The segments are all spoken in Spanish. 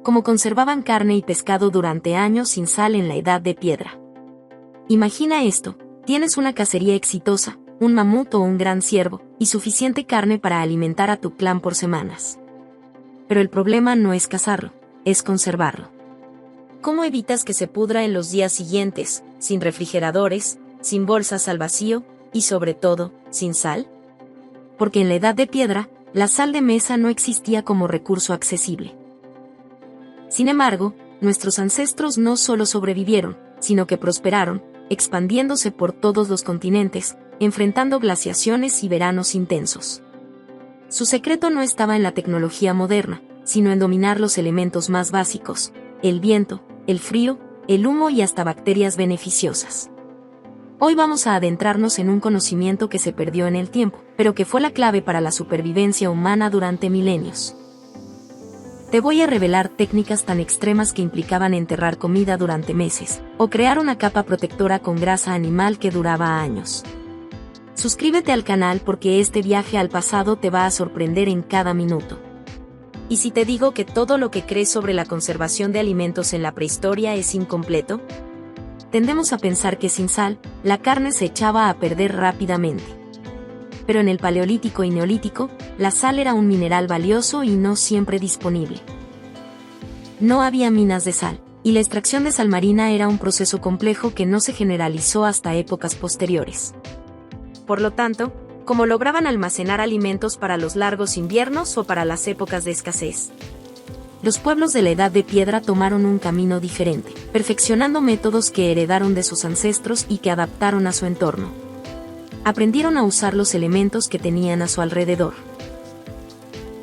como conservaban carne y pescado durante años sin sal en la Edad de Piedra. Imagina esto, tienes una cacería exitosa, un mamut o un gran ciervo, y suficiente carne para alimentar a tu clan por semanas. Pero el problema no es cazarlo, es conservarlo. ¿Cómo evitas que se pudra en los días siguientes, sin refrigeradores, sin bolsas al vacío, y sobre todo, sin sal? Porque en la Edad de Piedra, la sal de mesa no existía como recurso accesible. Sin embargo, nuestros ancestros no solo sobrevivieron, sino que prosperaron, expandiéndose por todos los continentes, enfrentando glaciaciones y veranos intensos. Su secreto no estaba en la tecnología moderna, sino en dominar los elementos más básicos, el viento, el frío, el humo y hasta bacterias beneficiosas. Hoy vamos a adentrarnos en un conocimiento que se perdió en el tiempo, pero que fue la clave para la supervivencia humana durante milenios. Te voy a revelar técnicas tan extremas que implicaban enterrar comida durante meses, o crear una capa protectora con grasa animal que duraba años. Suscríbete al canal porque este viaje al pasado te va a sorprender en cada minuto. ¿Y si te digo que todo lo que crees sobre la conservación de alimentos en la prehistoria es incompleto? Tendemos a pensar que sin sal, la carne se echaba a perder rápidamente. Pero en el Paleolítico y Neolítico, la sal era un mineral valioso y no siempre disponible. No había minas de sal, y la extracción de sal marina era un proceso complejo que no se generalizó hasta épocas posteriores. Por lo tanto, ¿cómo lograban almacenar alimentos para los largos inviernos o para las épocas de escasez? Los pueblos de la Edad de Piedra tomaron un camino diferente, perfeccionando métodos que heredaron de sus ancestros y que adaptaron a su entorno. Aprendieron a usar los elementos que tenían a su alrededor.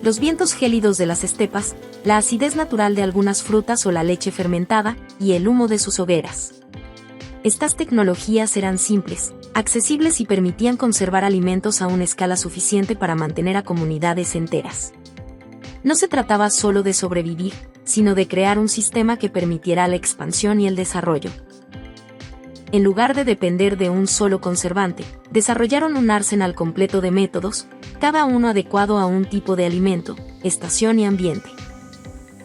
Los vientos gélidos de las estepas, la acidez natural de algunas frutas o la leche fermentada, y el humo de sus hogueras. Estas tecnologías eran simples, accesibles y permitían conservar alimentos a una escala suficiente para mantener a comunidades enteras. No se trataba solo de sobrevivir, sino de crear un sistema que permitiera la expansión y el desarrollo. En lugar de depender de un solo conservante, desarrollaron un arsenal completo de métodos, cada uno adecuado a un tipo de alimento, estación y ambiente.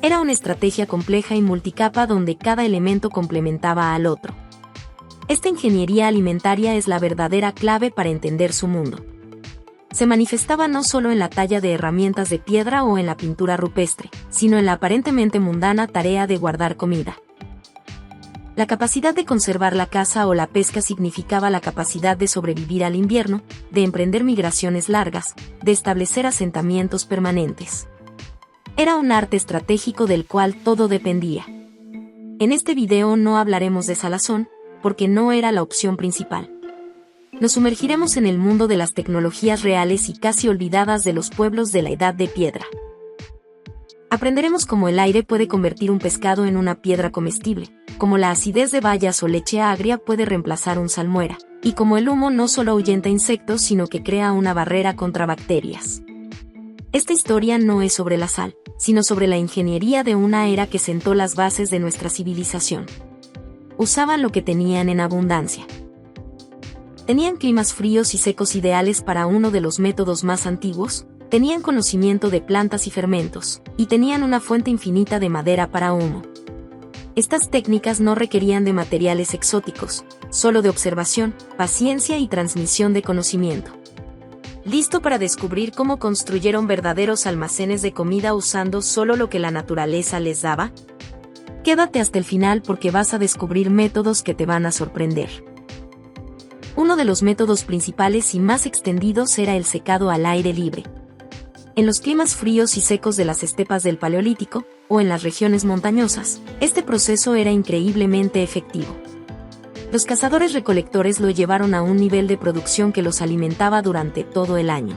Era una estrategia compleja y multicapa donde cada elemento complementaba al otro. Esta ingeniería alimentaria es la verdadera clave para entender su mundo. Se manifestaba no solo en la talla de herramientas de piedra o en la pintura rupestre, sino en la aparentemente mundana tarea de guardar comida. La capacidad de conservar la caza o la pesca significaba la capacidad de sobrevivir al invierno, de emprender migraciones largas, de establecer asentamientos permanentes. Era un arte estratégico del cual todo dependía. En este video no hablaremos de salazón, porque no era la opción principal. Nos sumergiremos en el mundo de las tecnologías reales y casi olvidadas de los pueblos de la Edad de Piedra. Aprenderemos cómo el aire puede convertir un pescado en una piedra comestible, cómo la acidez de bayas o leche agria puede reemplazar un salmuera, y cómo el humo no solo ahuyenta insectos sino que crea una barrera contra bacterias. Esta historia no es sobre la sal, sino sobre la ingeniería de una era que sentó las bases de nuestra civilización. Usaban lo que tenían en abundancia. Tenían climas fríos y secos ideales para uno de los métodos más antiguos, tenían conocimiento de plantas y fermentos, y tenían una fuente infinita de madera para humo. Estas técnicas no requerían de materiales exóticos, solo de observación, paciencia y transmisión de conocimiento. ¿Listo para descubrir cómo construyeron verdaderos almacenes de comida usando solo lo que la naturaleza les daba? Quédate hasta el final porque vas a descubrir métodos que te van a sorprender. Uno de los métodos principales y más extendidos era el secado al aire libre. En los climas fríos y secos de las estepas del Paleolítico, o en las regiones montañosas, este proceso era increíblemente efectivo. Los cazadores-recolectores lo llevaron a un nivel de producción que los alimentaba durante todo el año.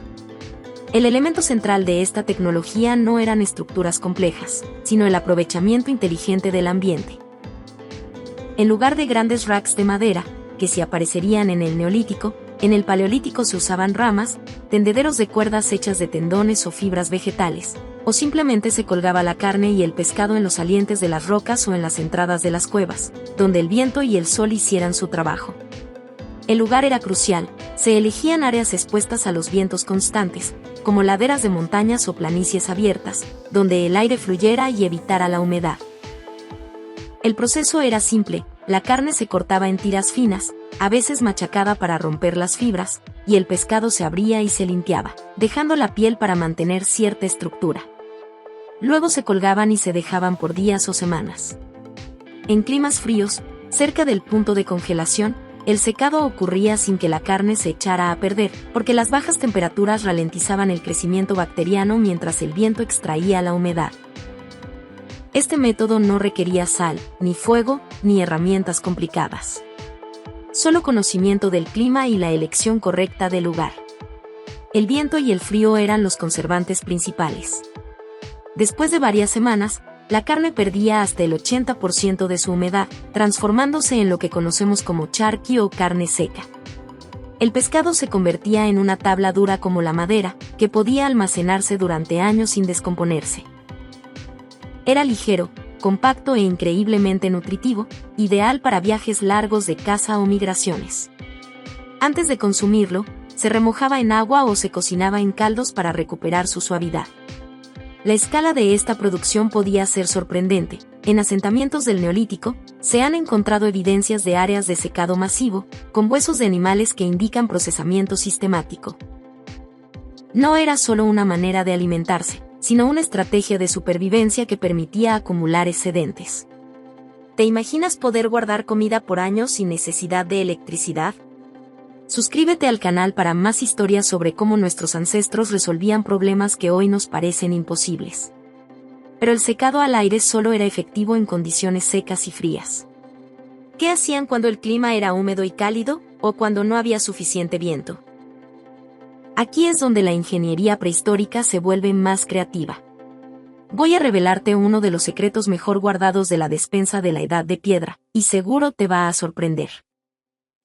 El elemento central de esta tecnología no eran estructuras complejas, sino el aprovechamiento inteligente del ambiente. En lugar de grandes racks de madera, que sí aparecerían en el Neolítico, en el Paleolítico se usaban ramas, tendederos de cuerdas hechas de tendones o fibras vegetales, o simplemente se colgaba la carne y el pescado en los salientes de las rocas o en las entradas de las cuevas, donde el viento y el sol hicieran su trabajo. El lugar era crucial, se elegían áreas expuestas a los vientos constantes, como laderas de montañas o planicies abiertas, donde el aire fluyera y evitara la humedad. El proceso era simple, la carne se cortaba en tiras finas, a veces machacada para romper las fibras, y el pescado se abría y se limpiaba, dejando la piel para mantener cierta estructura. Luego se colgaban y se dejaban por días o semanas. En climas fríos, cerca del punto de congelación, el secado ocurría sin que la carne se echara a perder, porque las bajas temperaturas ralentizaban el crecimiento bacteriano mientras el viento extraía la humedad. Este método no requería sal, ni fuego, ni herramientas complicadas. Solo conocimiento del clima y la elección correcta del lugar. El viento y el frío eran los conservantes principales. Después de varias semanas, la carne perdía hasta el 80% de su humedad, transformándose en lo que conocemos como charqui o carne seca. El pescado se convertía en una tabla dura como la madera, que podía almacenarse durante años sin descomponerse. Era ligero, compacto e increíblemente nutritivo, ideal para viajes largos de caza o migraciones. Antes de consumirlo, se remojaba en agua o se cocinaba en caldos para recuperar su suavidad. La escala de esta producción podía ser sorprendente. En asentamientos del Neolítico, se han encontrado evidencias de áreas de secado masivo, con huesos de animales que indican procesamiento sistemático. No era solo una manera de alimentarse, sino una estrategia de supervivencia que permitía acumular excedentes. ¿Te imaginas poder guardar comida por años sin necesidad de electricidad? Suscríbete al canal para más historias sobre cómo nuestros ancestros resolvían problemas que hoy nos parecen imposibles. Pero el secado al aire solo era efectivo en condiciones secas y frías. ¿Qué hacían cuando el clima era húmedo y cálido, o cuando no había suficiente viento? Aquí es donde la ingeniería prehistórica se vuelve más creativa. Voy a revelarte uno de los secretos mejor guardados de la despensa de la Edad de Piedra, y seguro te va a sorprender.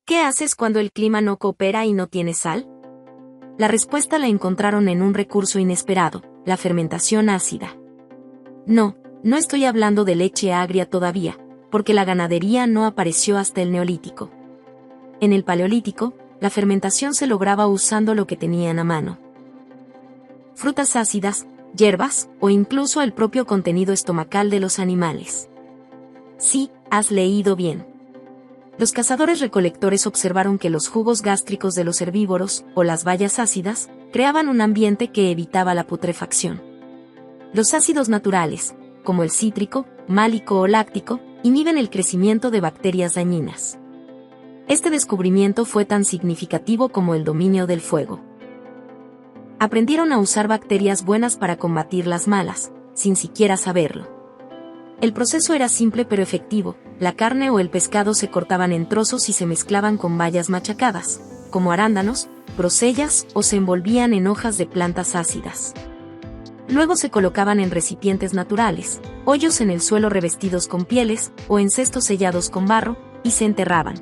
¿Qué haces cuando el clima no coopera y no tienes sal? La respuesta la encontraron en un recurso inesperado, la fermentación ácida. No estoy hablando de leche agria todavía, porque la ganadería no apareció hasta el Neolítico. En el Paleolítico, la fermentación se lograba usando lo que tenían a mano. Frutas ácidas, hierbas, o incluso el propio contenido estomacal de los animales. Sí, has leído bien. Los cazadores-recolectores observaron que los jugos gástricos de los herbívoros, o las bayas ácidas, creaban un ambiente que evitaba la putrefacción. Los ácidos naturales, como el cítrico, málico o láctico, inhiben el crecimiento de bacterias dañinas. Este descubrimiento fue tan significativo como el dominio del fuego. Aprendieron a usar bacterias buenas para combatir las malas, sin siquiera saberlo. El proceso era simple pero efectivo. La carne o el pescado se cortaban en trozos y se mezclaban con bayas machacadas, como arándanos, grosellas, o se envolvían en hojas de plantas ácidas. Luego se colocaban en recipientes naturales, hoyos en el suelo revestidos con pieles, o en cestos sellados con barro, y se enterraban.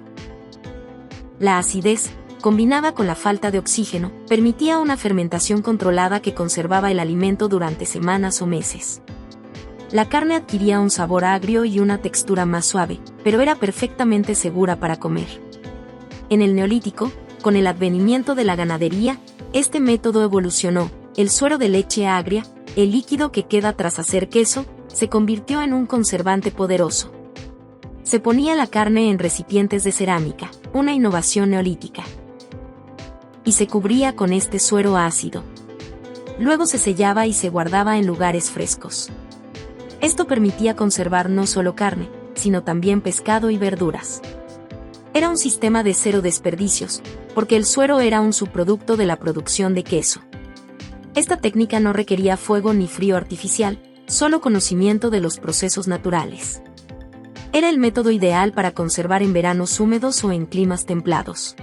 La acidez, combinada con la falta de oxígeno, permitía una fermentación controlada que conservaba el alimento durante semanas o meses. La carne adquiría un sabor agrio y una textura más suave, pero era perfectamente segura para comer. En el Neolítico, con el advenimiento de la ganadería, este método evolucionó. El suero de leche agria, el líquido que queda tras hacer queso, se convirtió en un conservante poderoso. Se ponía la carne en recipientes de cerámica, una innovación neolítica. Y se cubría con este suero ácido. Luego se sellaba y se guardaba en lugares frescos. Esto permitía conservar no solo carne, sino también pescado y verduras. Era un sistema de cero desperdicios, porque el suero era un subproducto de la producción de queso. Esta técnica no requería fuego ni frío artificial, solo conocimiento de los procesos naturales. Era el método ideal para conservar en veranos húmedos o en climas templados.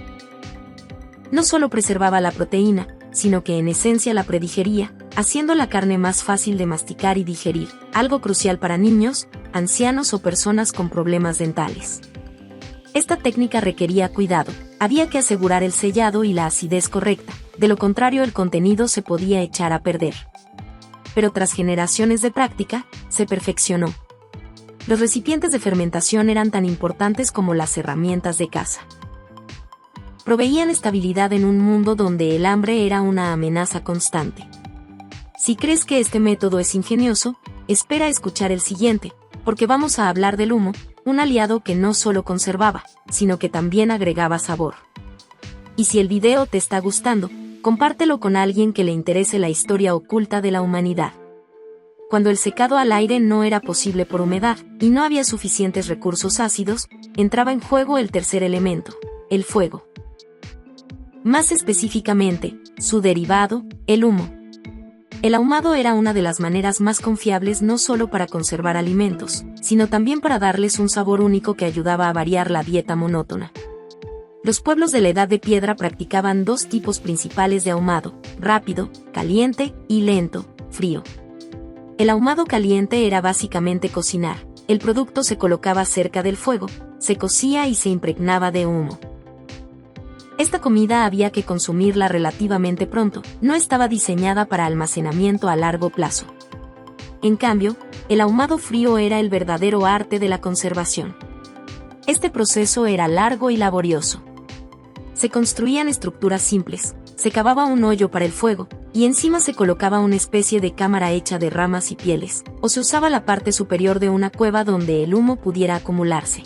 No solo preservaba la proteína, sino que en esencia la predigería, haciendo la carne más fácil de masticar y digerir, algo crucial para niños, ancianos o personas con problemas dentales. Esta técnica requería cuidado, había que asegurar el sellado y la acidez correcta, de lo contrario el contenido se podía echar a perder. Pero tras generaciones de práctica, se perfeccionó. Los recipientes de fermentación eran tan importantes como las herramientas de caza. proveían estabilidad en un mundo donde el hambre era una amenaza constante. Si crees que este método es ingenioso, espera escuchar el siguiente, porque vamos a hablar del humo, un aliado que no solo conservaba, sino que también agregaba sabor. Y si el video te está gustando, compártelo con alguien que le interese la historia oculta de la humanidad. Cuando el secado al aire no era posible por humedad, y no había suficientes recursos ácidos, entraba en juego el tercer elemento, el fuego. Más específicamente, su derivado, el humo. El ahumado era una de las maneras más confiables no solo para conservar alimentos, sino también para darles un sabor único que ayudaba a variar la dieta monótona. Los pueblos de la Edad de Piedra practicaban dos tipos principales de ahumado: rápido, caliente, y lento, frío. El ahumado caliente era básicamente cocinar. El producto se colocaba cerca del fuego, se cocía y se impregnaba de humo. Esta comida había que consumirla relativamente pronto, no estaba diseñada para almacenamiento a largo plazo. En cambio, el ahumado frío era el verdadero arte de la conservación. Este proceso era largo y laborioso. Se construían estructuras simples, se cavaba un hoyo para el fuego, y encima se colocaba una especie de cámara hecha de ramas y pieles, o se usaba la parte superior de una cueva donde el humo pudiera acumularse.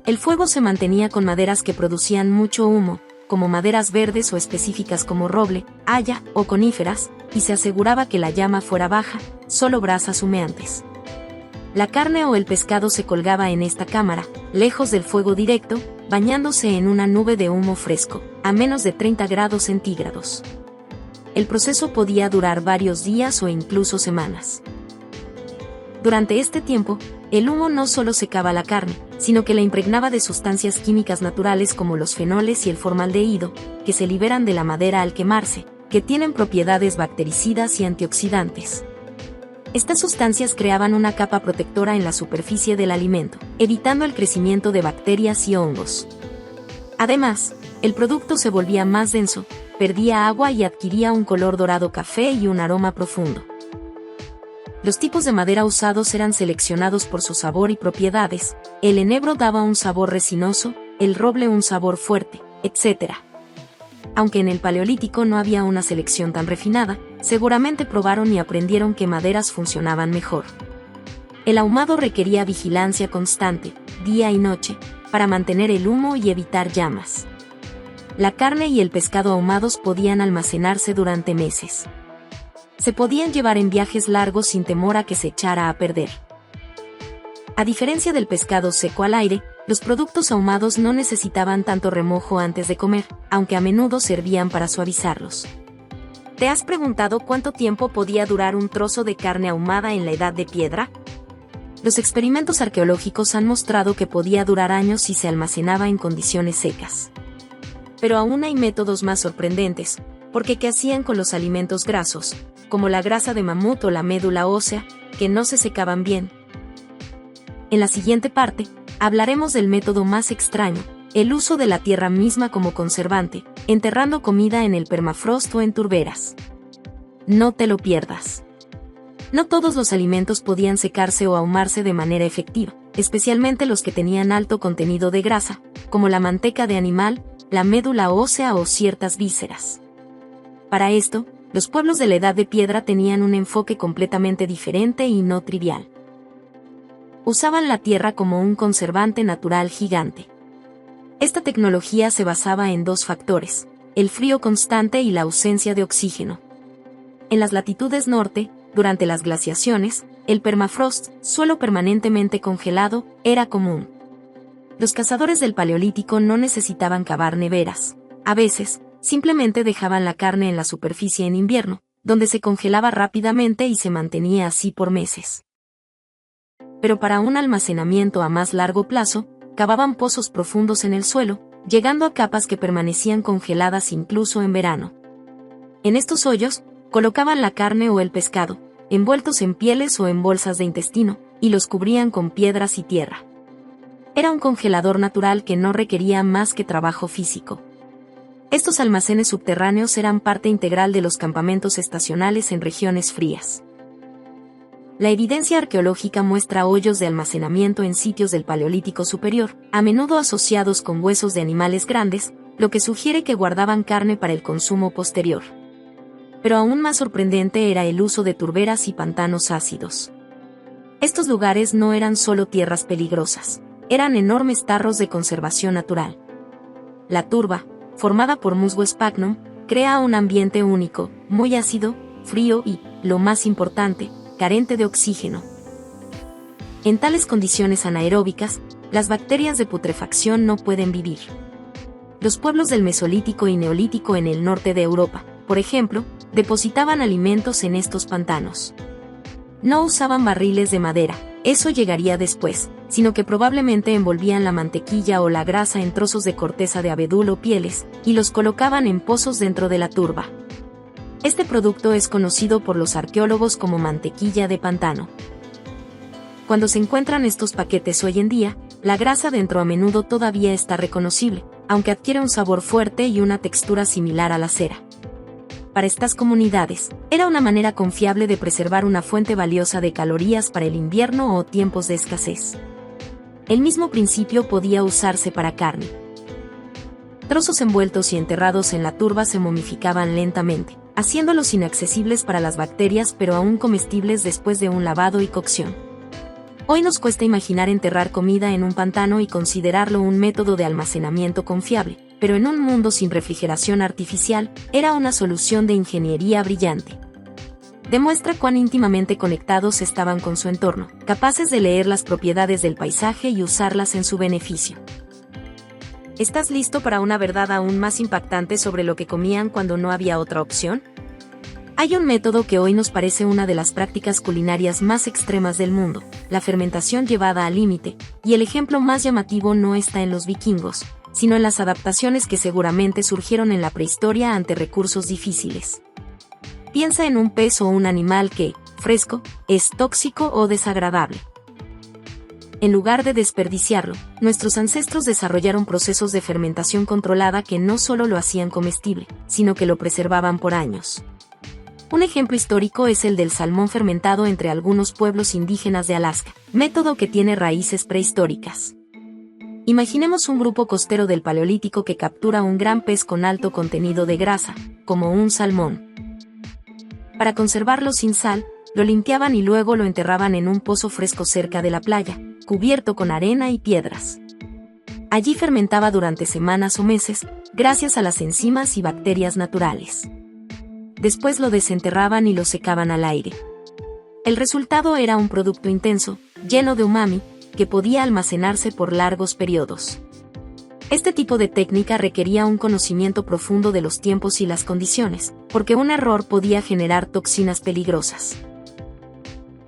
El fuego se mantenía con maderas que producían mucho humo, como maderas verdes o específicas como roble, haya o coníferas, y se aseguraba que la llama fuera baja, solo brasas humeantes. La carne o el pescado se colgaba en esta cámara, lejos del fuego directo, bañándose en una nube de humo fresco, a menos de 30 grados centígrados. El proceso podía durar varios días o incluso semanas. Durante este tiempo, el humo no solo secaba la carne, sino que la impregnaba de sustancias químicas naturales como los fenoles y el formaldehído, que se liberan de la madera al quemarse, que tienen propiedades bactericidas y antioxidantes. Estas sustancias creaban una capa protectora en la superficie del alimento, evitando el crecimiento de bacterias y hongos. Además, el producto se volvía más denso, perdía agua y adquiría un color dorado café y un aroma profundo. Los tipos de madera usados eran seleccionados por su sabor y propiedades. El enebro daba un sabor resinoso, el roble un sabor fuerte, etc. Aunque en el Paleolítico no había una selección tan refinada, seguramente probaron y aprendieron qué maderas funcionaban mejor. El ahumado requería vigilancia constante, día y noche, para mantener el humo y evitar llamas. La carne y el pescado ahumados podían almacenarse durante meses. Se podían llevar en viajes largos sin temor a que se echara a perder. A diferencia del pescado seco al aire, los productos ahumados no necesitaban tanto remojo antes de comer, aunque a menudo servían para suavizarlos. ¿Te has preguntado cuánto tiempo podía durar un trozo de carne ahumada en la Edad de Piedra? Los experimentos arqueológicos han mostrado que podía durar años si se almacenaba en condiciones secas. Pero aún hay métodos más sorprendentes, porque ¿qué hacían con los alimentos grasos, como la grasa de mamut o la médula ósea, que no se secaban bien? En la siguiente parte, hablaremos del método más extraño, el uso de la tierra misma como conservante, enterrando comida en el permafrost o en turberas. No te lo pierdas. No todos los alimentos podían secarse o ahumarse de manera efectiva, especialmente los que tenían alto contenido de grasa, como la manteca de animal, la médula ósea o ciertas vísceras. Para esto, los pueblos de la Edad de Piedra tenían un enfoque completamente diferente y no trivial. Usaban la tierra como un conservante natural gigante. Esta tecnología se basaba en dos factores: el frío constante y la ausencia de oxígeno. En las latitudes norte, durante las glaciaciones, el permafrost, suelo permanentemente congelado, era común. Los cazadores del Paleolítico no necesitaban cavar neveras. A veces, simplemente dejaban la carne en la superficie en invierno, donde se congelaba rápidamente y se mantenía así por meses. Pero para un almacenamiento a más largo plazo, cavaban pozos profundos en el suelo, llegando a capas que permanecían congeladas incluso en verano. En estos hoyos, colocaban la carne o el pescado, envueltos en pieles o en bolsas de intestino, y los cubrían con piedras y tierra. Era un congelador natural que no requería más que trabajo físico. Estos almacenes subterráneos eran parte integral de los campamentos estacionales en regiones frías. La evidencia arqueológica muestra hoyos de almacenamiento en sitios del Paleolítico Superior, a menudo asociados con huesos de animales grandes, lo que sugiere que guardaban carne para el consumo posterior. Pero aún más sorprendente era el uso de turberas y pantanos ácidos. Estos lugares no eran solo tierras peligrosas, eran enormes tarros de conservación natural. La turba, formada por musgo sphagnum, crea un ambiente único, muy ácido, frío y, lo más importante, carente de oxígeno. En tales condiciones anaeróbicas, las bacterias de putrefacción no pueden vivir. Los pueblos del Mesolítico y Neolítico en el norte de Europa, por ejemplo, depositaban alimentos en estos pantanos. No usaban barriles de madera, eso llegaría después, sino que probablemente envolvían la mantequilla o la grasa en trozos de corteza de abedul o pieles, y los colocaban en pozos dentro de la turba. Este producto es conocido por los arqueólogos como mantequilla de pantano. Cuando se encuentran estos paquetes hoy en día, la grasa dentro a menudo todavía está reconocible, aunque adquiere un sabor fuerte y una textura similar a la cera. Para estas comunidades, era una manera confiable de preservar una fuente valiosa de calorías para el invierno o tiempos de escasez. El mismo principio podía usarse para carne. Trozos envueltos y enterrados en la turba se momificaban lentamente, haciéndolos inaccesibles para las bacterias pero aún comestibles después de un lavado y cocción. Hoy nos cuesta imaginar enterrar comida en un pantano y considerarlo un método de almacenamiento confiable, pero en un mundo sin refrigeración artificial, era una solución de ingeniería brillante. Demuestra cuán íntimamente conectados estaban con su entorno, capaces de leer las propiedades del paisaje y usarlas en su beneficio. ¿Estás listo para una verdad aún más impactante sobre lo que comían cuando no había otra opción? Hay un método que hoy nos parece una de las prácticas culinarias más extremas del mundo, la fermentación llevada al límite, y el ejemplo más llamativo no está en los vikingos, sino en las adaptaciones que seguramente surgieron en la prehistoria ante recursos difíciles. Piensa en un pez o un animal que, fresco, es tóxico o desagradable. En lugar de desperdiciarlo, nuestros ancestros desarrollaron procesos de fermentación controlada que no solo lo hacían comestible, sino que lo preservaban por años. Un ejemplo histórico es el del salmón fermentado entre algunos pueblos indígenas de Alaska, método que tiene raíces prehistóricas. Imaginemos un grupo costero del Paleolítico que captura un gran pez con alto contenido de grasa, como un salmón. Para conservarlo sin sal, lo limpiaban y luego lo enterraban en un pozo fresco cerca de la playa, cubierto con arena y piedras. Allí fermentaba durante semanas o meses, gracias a las enzimas y bacterias naturales. Después lo desenterraban y lo secaban al aire. El resultado era un producto intenso, lleno de umami, que podía almacenarse por largos periodos. Este tipo de técnica requería un conocimiento profundo de los tiempos y las condiciones, porque un error podía generar toxinas peligrosas.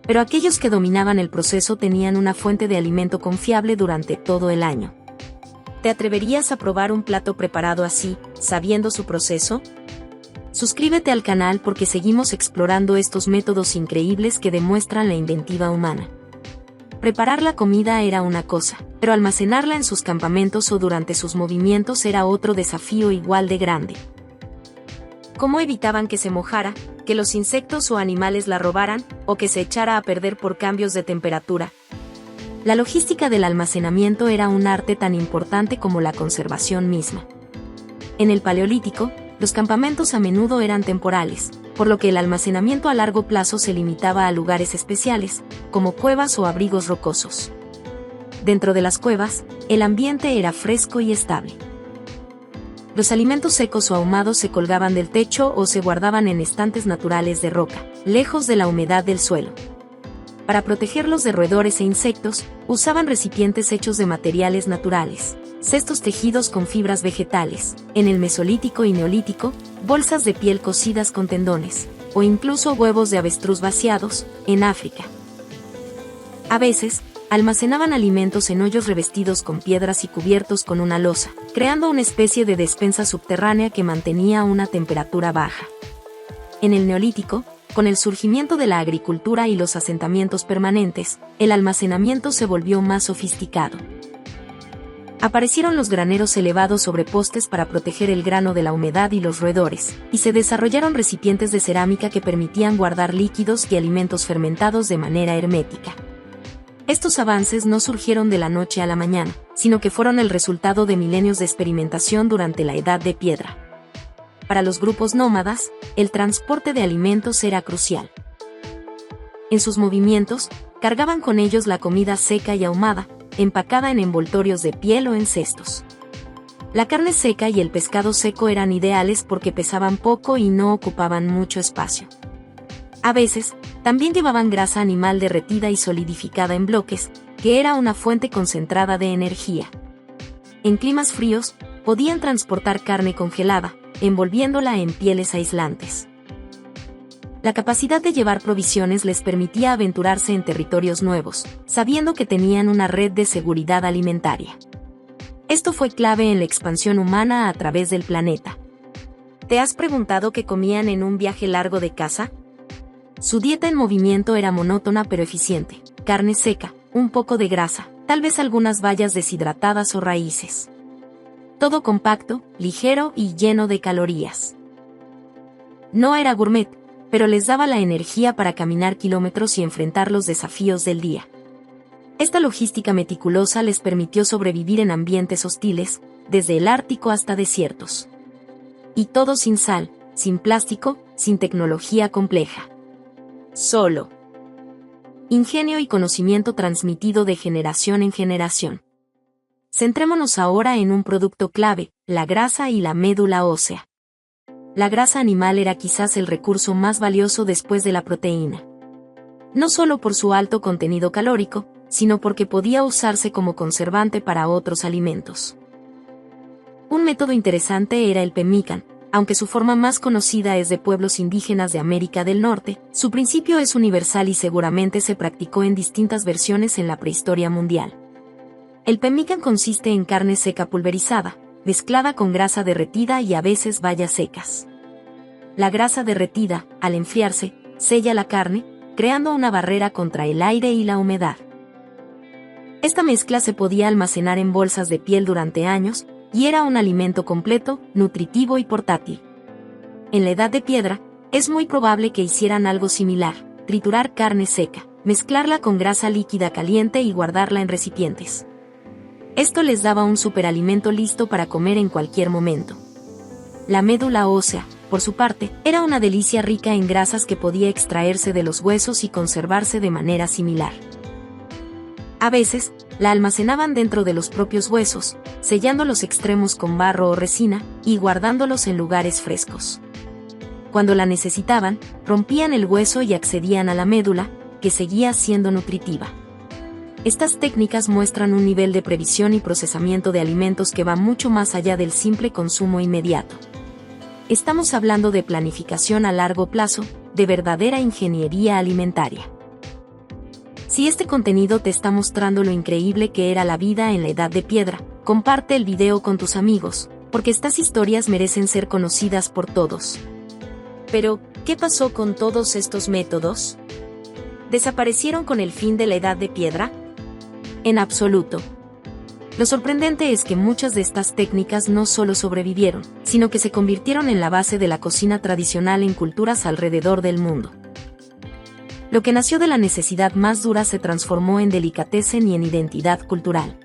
Pero aquellos que dominaban el proceso tenían una fuente de alimento confiable durante todo el año. ¿Te atreverías a probar un plato preparado así, sabiendo su proceso? Suscríbete al canal porque seguimos explorando estos métodos increíbles que demuestran la inventiva humana. Preparar la comida era una cosa, pero almacenarla en sus campamentos o durante sus movimientos era otro desafío igual de grande. ¿Cómo evitaban que se mojara, que los insectos o animales la robaran, o que se echara a perder por cambios de temperatura? La logística del almacenamiento era un arte tan importante como la conservación misma. En el Paleolítico, los campamentos a menudo eran temporales, por lo que el almacenamiento a largo plazo se limitaba a lugares especiales, como cuevas o abrigos rocosos. Dentro de las cuevas, el ambiente era fresco y estable. Los alimentos secos o ahumados se colgaban del techo o se guardaban en estantes naturales de roca, lejos de la humedad del suelo. Para protegerlos de roedores e insectos, usaban recipientes hechos de materiales naturales, cestos tejidos con fibras vegetales, en el Mesolítico y Neolítico, bolsas de piel cocidas con tendones, o incluso huevos de avestruz vaciados, en África. A veces, almacenaban alimentos en hoyos revestidos con piedras y cubiertos con una losa, creando una especie de despensa subterránea que mantenía una temperatura baja. En el Neolítico, con el surgimiento de la agricultura y los asentamientos permanentes, el almacenamiento se volvió más sofisticado. Aparecieron los graneros elevados sobre postes para proteger el grano de la humedad y los roedores, y se desarrollaron recipientes de cerámica que permitían guardar líquidos y alimentos fermentados de manera hermética. Estos avances no surgieron de la noche a la mañana, sino que fueron el resultado de milenios de experimentación durante la Edad de Piedra. Para los grupos nómadas, el transporte de alimentos era crucial. En sus movimientos, cargaban con ellos la comida seca y ahumada, empacada en envoltorios de piel o en cestos. La carne seca y el pescado seco eran ideales porque pesaban poco y no ocupaban mucho espacio. A veces, también llevaban grasa animal derretida y solidificada en bloques, que era una fuente concentrada de energía. En climas fríos, podían transportar carne congelada, envolviéndola en pieles aislantes. La capacidad de llevar provisiones les permitía aventurarse en territorios nuevos, sabiendo que tenían una red de seguridad alimentaria. Esto fue clave en la expansión humana a través del planeta. ¿Te has preguntado qué comían en un viaje largo de caza? Su dieta en movimiento era monótona pero eficiente: carne seca, un poco de grasa, tal vez algunas bayas deshidratadas o raíces. Todo compacto, ligero y lleno de calorías. No era gourmet, pero les daba la energía para caminar kilómetros y enfrentar los desafíos del día. Esta logística meticulosa les permitió sobrevivir en ambientes hostiles, desde el Ártico hasta desiertos. Y todo sin sal, sin plástico, sin tecnología compleja. Solo ingenio y conocimiento transmitido de generación en generación. Centrémonos ahora en un producto clave: la grasa y la médula ósea. La grasa animal era quizás el recurso más valioso después de la proteína. No solo por su alto contenido calórico, sino porque podía usarse como conservante para otros alimentos. Un método interesante era el pemmican. Aunque su forma más conocida es de pueblos indígenas de América del Norte, su principio es universal y seguramente se practicó en distintas versiones en la prehistoria mundial. El pemmican consiste en carne seca pulverizada, mezclada con grasa derretida y a veces bayas secas. La grasa derretida, al enfriarse, sella la carne, creando una barrera contra el aire y la humedad. Esta mezcla se podía almacenar en bolsas de piel durante años, y era un alimento completo, nutritivo y portátil. En la Edad de Piedra, es muy probable que hicieran algo similar: triturar carne seca, mezclarla con grasa líquida caliente y guardarla en recipientes. Esto les daba un superalimento listo para comer en cualquier momento. La médula ósea, por su parte, era una delicia rica en grasas que podía extraerse de los huesos y conservarse de manera similar. A veces, la almacenaban dentro de los propios huesos, sellando los extremos con barro o resina, y guardándolos en lugares frescos. Cuando la necesitaban, rompían el hueso y accedían a la médula, que seguía siendo nutritiva. Estas técnicas muestran un nivel de previsión y procesamiento de alimentos que va mucho más allá del simple consumo inmediato. Estamos hablando de planificación a largo plazo, de verdadera ingeniería alimentaria. Si este contenido te está mostrando lo increíble que era la vida en la Edad de Piedra, comparte el video con tus amigos, porque estas historias merecen ser conocidas por todos. Pero, ¿qué pasó con todos estos métodos? ¿Desaparecieron con el fin de la Edad de Piedra? En absoluto. Lo sorprendente es que muchas de estas técnicas no solo sobrevivieron, sino que se convirtieron en la base de la cocina tradicional en culturas alrededor del mundo. Lo que nació de la necesidad más dura se transformó en delicatessen y en identidad cultural.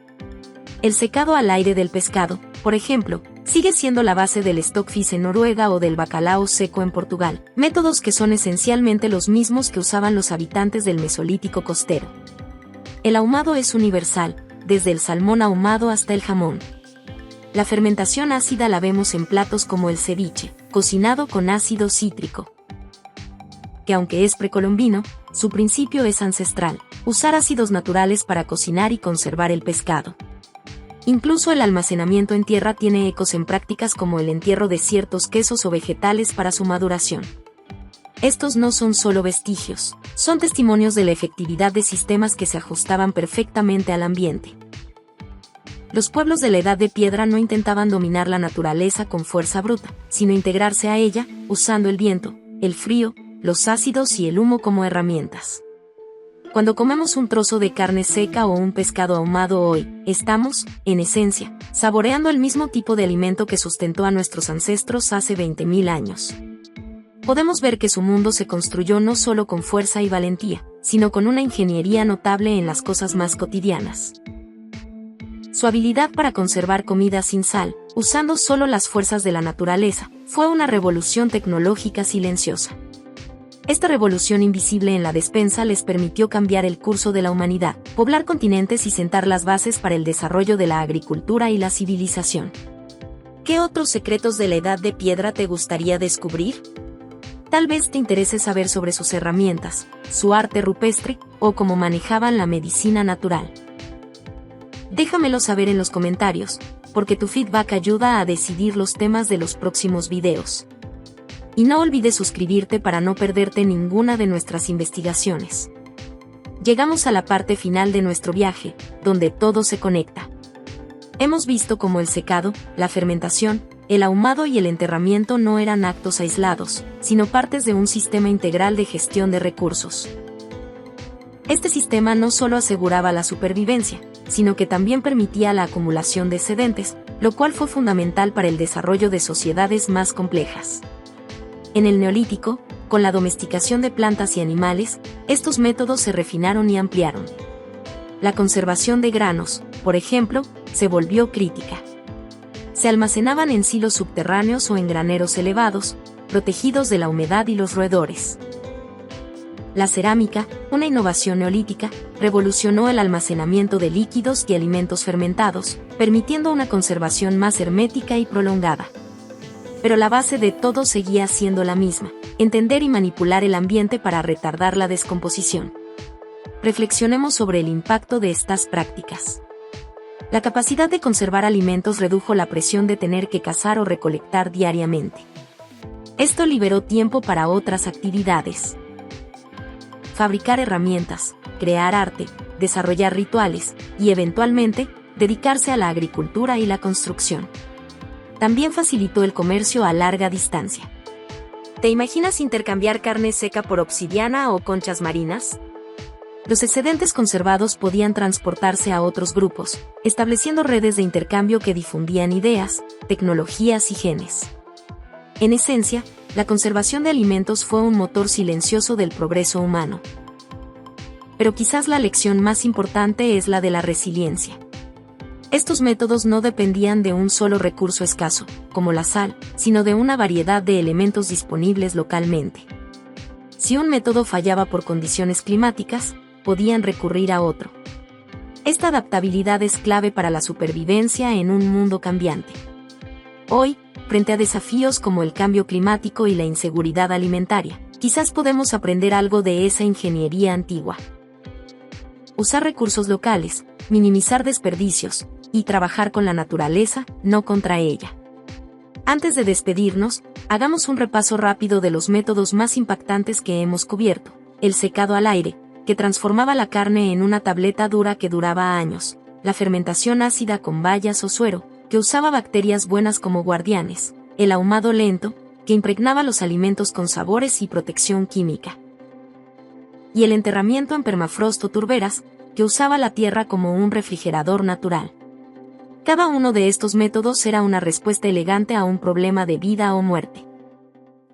El secado al aire del pescado, por ejemplo, sigue siendo la base del stockfish en Noruega o del bacalao seco en Portugal, métodos que son esencialmente los mismos que usaban los habitantes del Mesolítico costero. El ahumado es universal, desde el salmón ahumado hasta el jamón. La fermentación ácida la vemos en platos como el ceviche, cocinado con ácido cítrico, que aunque es precolombino, su principio es ancestral: usar ácidos naturales para cocinar y conservar el pescado. Incluso el almacenamiento en tierra tiene ecos en prácticas como el entierro de ciertos quesos o vegetales para su maduración. Estos no son solo vestigios, son testimonios de la efectividad de sistemas que se ajustaban perfectamente al ambiente. Los pueblos de la Edad de Piedra no intentaban dominar la naturaleza con fuerza bruta, sino integrarse a ella, usando el viento, el frío, los ácidos y el humo como herramientas. Cuando comemos un trozo de carne seca o un pescado ahumado hoy, estamos, en esencia, saboreando el mismo tipo de alimento que sustentó a nuestros ancestros hace 20.000 años. Podemos ver que su mundo se construyó no solo con fuerza y valentía, sino con una ingeniería notable en las cosas más cotidianas. Su habilidad para conservar comida sin sal, usando solo las fuerzas de la naturaleza, fue una revolución tecnológica silenciosa. Esta revolución invisible en la despensa les permitió cambiar el curso de la humanidad, poblar continentes y sentar las bases para el desarrollo de la agricultura y la civilización. ¿Qué otros secretos de la Edad de Piedra te gustaría descubrir? Tal vez te interese saber sobre sus herramientas, su arte rupestre, o cómo manejaban la medicina natural. Déjamelo saber en los comentarios, porque tu feedback ayuda a decidir los temas de los próximos videos. Y no olvides suscribirte para no perderte ninguna de nuestras investigaciones. Llegamos a la parte final de nuestro viaje, donde todo se conecta. Hemos visto cómo el secado, la fermentación, el ahumado y el enterramiento no eran actos aislados, sino partes de un sistema integral de gestión de recursos. Este sistema no solo aseguraba la supervivencia, sino que también permitía la acumulación de excedentes, lo cual fue fundamental para el desarrollo de sociedades más complejas. En el Neolítico, con la domesticación de plantas y animales, estos métodos se refinaron y ampliaron. La conservación de granos, por ejemplo, se volvió crítica. Se almacenaban en silos subterráneos o en graneros elevados, protegidos de la humedad y los roedores. La cerámica, una innovación neolítica, revolucionó el almacenamiento de líquidos y alimentos fermentados, permitiendo una conservación más hermética y prolongada. Pero la base de todo seguía siendo la misma: entender y manipular el ambiente para retardar la descomposición. Reflexionemos sobre el impacto de estas prácticas. La capacidad de conservar alimentos redujo la presión de tener que cazar o recolectar diariamente. Esto liberó tiempo para otras actividades. Fabricar herramientas, crear arte, desarrollar rituales, y eventualmente, dedicarse a la agricultura y la construcción. También facilitó el comercio a larga distancia. ¿Te imaginas intercambiar carne seca por obsidiana o conchas marinas? Los excedentes conservados podían transportarse a otros grupos, estableciendo redes de intercambio que difundían ideas, tecnologías y genes. En esencia, la conservación de alimentos fue un motor silencioso del progreso humano. Pero quizás la lección más importante es la de la resiliencia. Estos métodos no dependían de un solo recurso escaso, como la sal, sino de una variedad de elementos disponibles localmente. Si un método fallaba por condiciones climáticas, podían recurrir a otro. Esta adaptabilidad es clave para la supervivencia en un mundo cambiante. Hoy, frente a desafíos como el cambio climático y la inseguridad alimentaria, quizás podemos aprender algo de esa ingeniería antigua. Usar recursos locales, minimizar desperdicios, y trabajar con la naturaleza, no contra ella. Antes de despedirnos, hagamos un repaso rápido de los métodos más impactantes que hemos cubierto: el secado al aire, que transformaba la carne en una tableta dura que duraba años; la fermentación ácida con bayas o suero, que usaba bacterias buenas como guardianes; el ahumado lento, que impregnaba los alimentos con sabores y protección química; y el enterramiento en permafrost o turberas, que usaba la tierra como un refrigerador natural. Cada uno de estos métodos era una respuesta elegante a un problema de vida o muerte.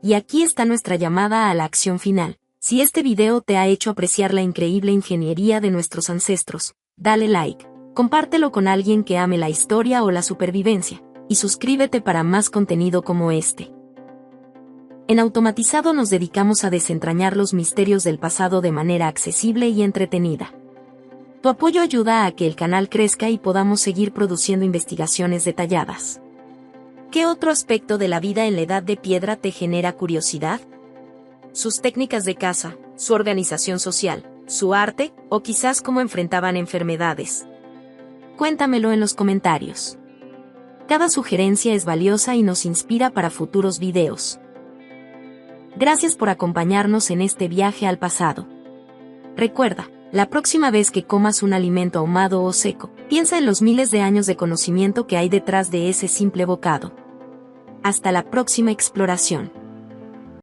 Y aquí está nuestra llamada a la acción final. Si este video te ha hecho apreciar la increíble ingeniería de nuestros ancestros, dale like, compártelo con alguien que ame la historia o la supervivencia, y suscríbete para más contenido como este. En Automatizado nos dedicamos a desentrañar los misterios del pasado de manera accesible y entretenida. Tu apoyo ayuda a que el canal crezca y podamos seguir produciendo investigaciones detalladas. ¿Qué otro aspecto de la vida en la Edad de Piedra te genera curiosidad? ¿Sus técnicas de caza, su organización social, su arte, o quizás cómo enfrentaban enfermedades? Cuéntamelo en los comentarios. Cada sugerencia es valiosa y nos inspira para futuros videos. Gracias por acompañarnos en este viaje al pasado. Recuerda, la próxima vez que comas un alimento ahumado o seco, piensa en los miles de años de conocimiento que hay detrás de ese simple bocado. Hasta la próxima exploración.